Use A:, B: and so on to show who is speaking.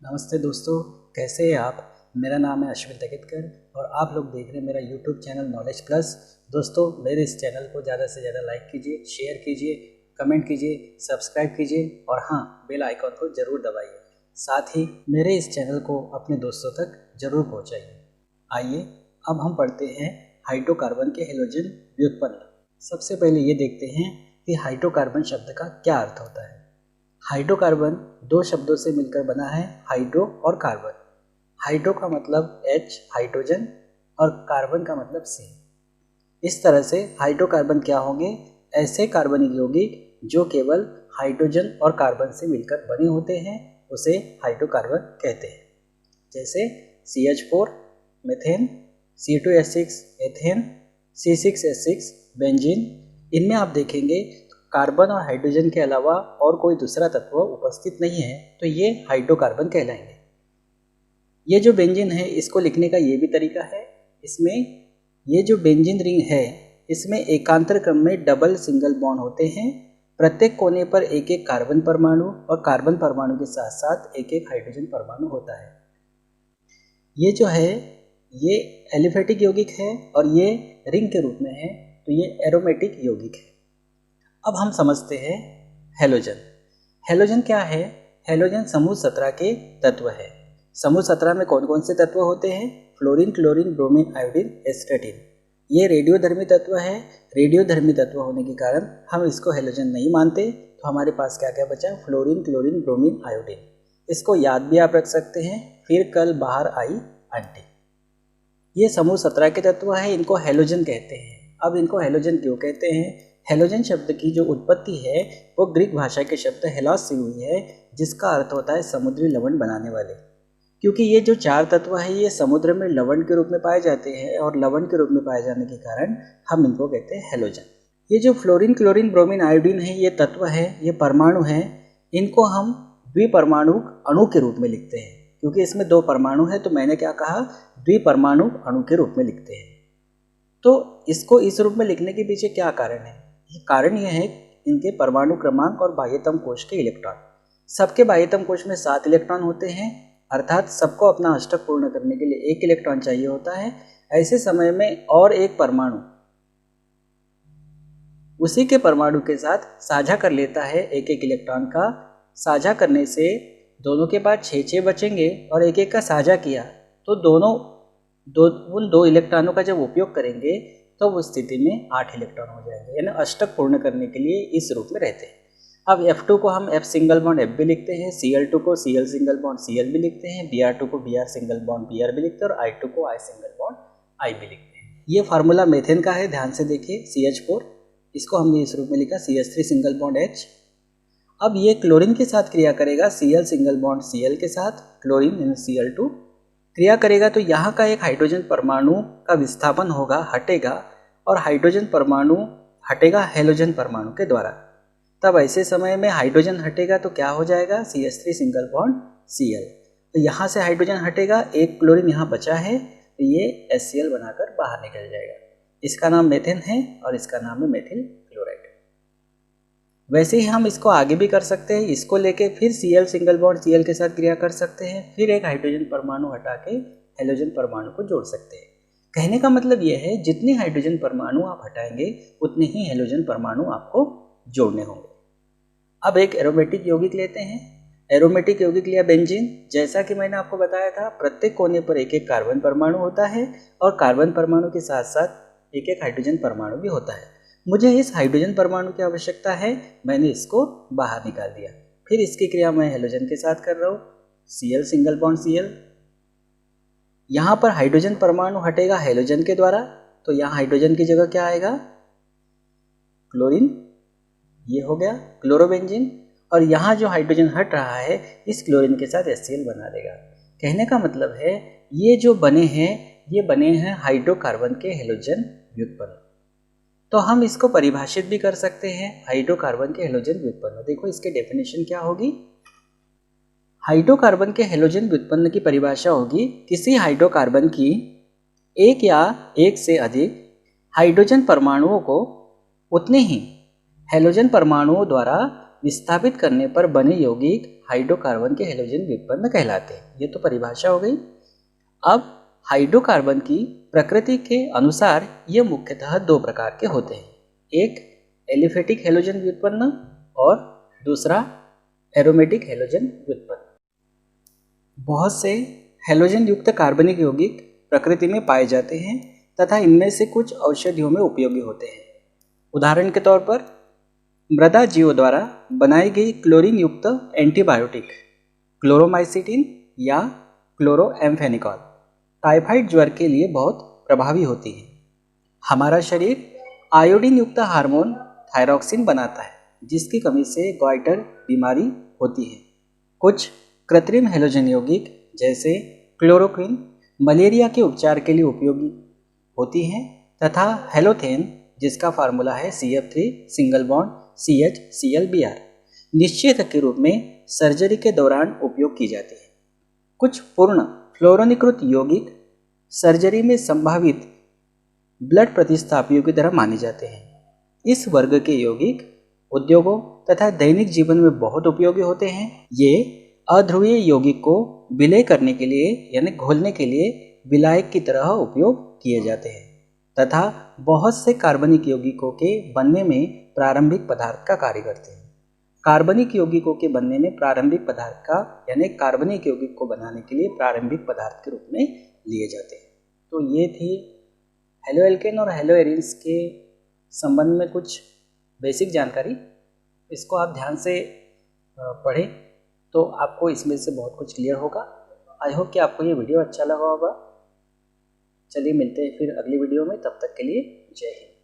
A: नमस्ते दोस्तों, कैसे हैं आप। मेरा नाम है अश्विन तकेतकर और आप लोग देख रहे हैं मेरा यूट्यूब चैनल नॉलेज प्लस। दोस्तों, मेरे इस चैनल को ज़्यादा से ज़्यादा लाइक कीजिए, शेयर कीजिए, कमेंट कीजिए, सब्सक्राइब कीजिए और हाँ, बेल आइकॉन को ज़रूर दबाइए। साथ ही मेरे इस चैनल को अपने दोस्तों तक ज़रूर पहुँचाइए। आइए अब हम पढ़ते हैं हाइड्रोकार्बन के हेलोजन व्युत्पन्न। सबसे पहले ये देखते हैं कि हाइड्रोकार्बन शब्द का क्या अर्थ होता है। हाइड्रोकार्बन दो शब्दों से मिलकर बना है, हाइड्रो और कार्बन। हाइड्रो का मतलब H हाइड्रोजन और कार्बन का मतलब C। इस तरह से हाइड्रोकार्बन क्या होंगे? ऐसे कार्बनिक यौगिक जो केवल हाइड्रोजन और कार्बन से मिलकर बने होते हैं, उसे हाइड्रोकार्बन कहते हैं। जैसे CH4 methane, C2H6 ethane, C6H6 benzene. इनमें आप देखेंगे कार्बन और हाइड्रोजन के अलावा और कोई दूसरा तत्व उपस्थित नहीं है, तो ये हाइड्रोकार्बन कहलाएंगे। ये जो बेंजीन है, इसको लिखने का ये भी तरीका है। इसमें ये जो बेंजीन रिंग है, इसमें एकांतर क्रम में डबल सिंगल बॉन्ड होते हैं। प्रत्येक कोने पर एक एक कार्बन परमाणु और कार्बन परमाणु के साथ साथ एक एक हाइड्रोजन परमाणु होता है। ये जो है ये एलिफेटिक यौगिक है और ये रिंग के रूप में है, तो ये एरोमेटिक यौगिक है। अब हम समझते हैं हेलोजन। हेलोजन क्या है? हेलोजन समूह 17 के तत्व है। समूह 17 में कौन कौन से तत्व होते हैं? Fluorine, chlorine, bromine, iodine, एस्टेटिन। ये रेडियोधर्मी तत्व है। रेडियोधर्मी तत्व होने के कारण हम इसको हेलोजन नहीं मानते। तो हमारे पास क्या क्या बचा? Fluorine, chlorine, bromine, iodine. इसको याद भी आप रख सकते हैं। फिर कल बाहर आई आंटी। ये समूह 17 के तत्व है, इनको हेलोजन कहते हैं। अब इनको हेलोजन क्यों कहते हैं? हेलोजन शब्द की जो उत्पत्ति है वो ग्रीक भाषा के शब्द हेलास से हुई है, जिसका अर्थ होता है समुद्री लवण बनाने वाले। क्योंकि ये जो चार तत्व है ये समुद्र में लवण के रूप में पाए जाते हैं और लवण के रूप में पाए जाने के कारण हम इनको कहते हैं हेलोजन। ये जो फ्लोरीन, क्लोरीन, ब्रोमीन, आयोडीन है, ये तत्व है, ये परमाणु है। इनको हम द्विपरमाणु अणु के रूप में लिखते हैं। क्योंकि इसमें दो परमाणु है, तो मैंने क्या कहा? द्विपरमाणु अणु के रूप में लिखते हैं। तो इसको इस रूप में लिखने के पीछे क्या कारण है? कारण यह है इनके परमाणु क्रमांक और बाह्यतम कोश के इलेक्ट्रॉन। सबके बाह्यतम कोश में 7 इलेक्ट्रॉन होते हैं, अर्थात सबको अपना अष्टक पूर्ण करने के लिए 1 इलेक्ट्रॉन चाहिए होता है। ऐसे समय में और एक परमाणु उसी के परमाणु के साथ साझा कर लेता है एक एक इलेक्ट्रॉन का। साझा करने से दोनों के पास 6 बचेंगे और एक एक का साझा किया तो उन दो इलेक्ट्रॉनों का जब उपयोग करेंगे तो उस स्थिति में 8 इलेक्ट्रॉन हो जाएंगे, यानी अष्टक पूर्ण करने के लिए इस रूप में रहते हैं। अब F2 को हम F सिंगल बॉन्ड F भी लिखते हैं, Cl2 को Cl सिंगल बॉन्ड Cl भी लिखते हैं, Br2 को Br सिंगल बॉन्ड Br भी लिखते हैं और I2 को I सिंगल बॉन्ड I भी लिखते हैं। ये फार्मूला मेथेन का है, ध्यान से देखिए। CH4 इसको हमने इस रूप में लिखा, CH3 सिंगल बॉन्ड H। अब ये क्लोरीन के साथ क्रिया करेगा, Cl सिंगल बॉन्ड Cl के साथ, क्लोरीन यानी Cl2 क्रिया करेगा तो यहाँ का एक हाइड्रोजन परमाणु का विस्थापन होगा, हटेगा, और हाइड्रोजन परमाणु हटेगा हेलोजन परमाणु के द्वारा। तब ऐसे समय में हाइड्रोजन हटेगा तो क्या हो जाएगा? CH3 single bond Cl। तो यहाँ से हाइड्रोजन हटेगा, एक क्लोरीन यहाँ बचा है, तो ये HCl बनाकर बाहर निकल जाएगा। इसका नाम मेथेन है और इसका नाम है मेथिल क्लोराइड। वैसे ही हम इसको आगे भी कर सकते हैं। इसको लेके फिर Cl सिंगल बॉन्ड Cl के साथ क्रिया कर सकते हैं, फिर एक हाइड्रोजन परमाणु हटा के हेलोजन परमाणु को जोड़ सकते हैं। कहने का मतलब यह है, जितने हाइड्रोजन परमाणु आप हटाएंगे उतने ही हेलोजन परमाणु आपको जोड़ने होंगे। अब एक एरोमेटिक यौगिक लेते हैं। एरोमेटिक यौगिक लिया बेंजीन। जैसा कि मैंने आपको बताया था, प्रत्येक कोने पर एक एक कार्बन परमाणु होता है और कार्बन परमाणु के साथ साथ एक एक हाइड्रोजन परमाणु भी होता है। मुझे इस हाइड्रोजन परमाणु की आवश्यकता है, मैंने इसको बाहर निकाल दिया। फिर इसकी क्रिया मैं हेलोजन के साथ कर रहा हूँ, Cl सिंगल बॉन्ड Cl। यहाँ पर हाइड्रोजन परमाणु हटेगा हेलोजन के द्वारा, तो यहाँ हाइड्रोजन की जगह क्या आएगा? क्लोरीन। ये हो गया क्लोरोबेंजीन। और यहाँ जो हाइड्रोजन हट रहा है इस क्लोरीन के साथ HCl बना देगा। कहने का मतलब है ये जो बने हैं ये बने हैं हाइड्रोकार्बन के हेलोजन व्युत्पन्न। तो हम इसको परिभाषित भी कर सकते हैं, हाइड्रोकार्बन के हेलोजन व्युत्पन्न। देखो इसके डेफिनेशन क्या होगी। हाइड्रोकार्बन के हेलोजन व्युत्पन्न की परिभाषा होगी, किसी हाइड्रोकार्बन की एक या एक से अधिक हाइड्रोजन परमाणुओं को उतने ही हेलोजन परमाणुओं द्वारा विस्थापित करने पर बने यौगिक हाइड्रोकार्बन के हैलोजन व्युत्पन्न कहलाते हैं। ये तो परिभाषा हो गई। अब हाइड्रोकार्बन की प्रकृति के अनुसार ये मुख्यतः दो प्रकार के होते हैं, एक एलिफेटिक हैलोजन व्युत्पन्न और दूसरा एरोमेटिक हैलोजन व्युत्पन्न। बहुत से हैलोजन युक्त कार्बनिक यौगिक प्रकृति में पाए जाते हैं तथा इनमें से कुछ औषधियों में उपयोगी होते हैं। उदाहरण के तौर पर मृदा जीवों द्वारा बनाई गई क्लोरीन युक्त एंटीबायोटिक क्लोरोमाइसिटिन या क्लोरोएम्फेनिकॉल टाइफाइड ज्वर के लिए बहुत प्रभावी होती है। हमारा शरीर आयोडीन युक्त हार्मोन थायरॉक्सिन बनाता है, जिसकी कमी से गॉइटर बीमारी होती है। कुछ कृत्रिम हैलोजन यौगिक जैसे क्लोरोक्विन मलेरिया के उपचार के लिए उपयोगी होती हैं तथा हेलोथेन, जिसका फार्मूला है CF3 सिंगल बॉन्ड CHClBr, निश्चयक के रूप में सर्जरी के दौरान उपयोग की जाती है। कुछ पूर्ण फ्लोरोनिकृत यौगिक सर्जरी में संभावित ब्लड प्रतिस्थापियों की तरह माने जाते हैं। इस वर्ग के यौगिक उद्योगों तथा दैनिक जीवन में बहुत उपयोगी होते हैं। ये अध्रुवीय यौगिक को विलय करने के लिए यानी घोलने के लिए विलायक की तरह उपयोग किए जाते हैं तथा बहुत से कार्बनिक यौगिकों के बनने में प्रारंभिक पदार्थ का कार्य करते हैं। कार्बनिक यौगिकों के बनने में प्रारंभिक पदार्थ का यानी कार्बनिक यौगिक को बनाने के लिए प्रारंभिक पदार्थ के रूप में लिए जाते हैं। तो ये थी हेलोएल्केन और हेलोएरिन्स के संबंध में कुछ बेसिक जानकारी। इसको आप ध्यान से पढ़ें तो आपको इसमें से बहुत कुछ क्लियर होगा। आई होप कि आपको ये वीडियो अच्छा लगा होगा। चलिए मिलते हैं फिर अगली वीडियो में, तब तक के लिए जय हिंद।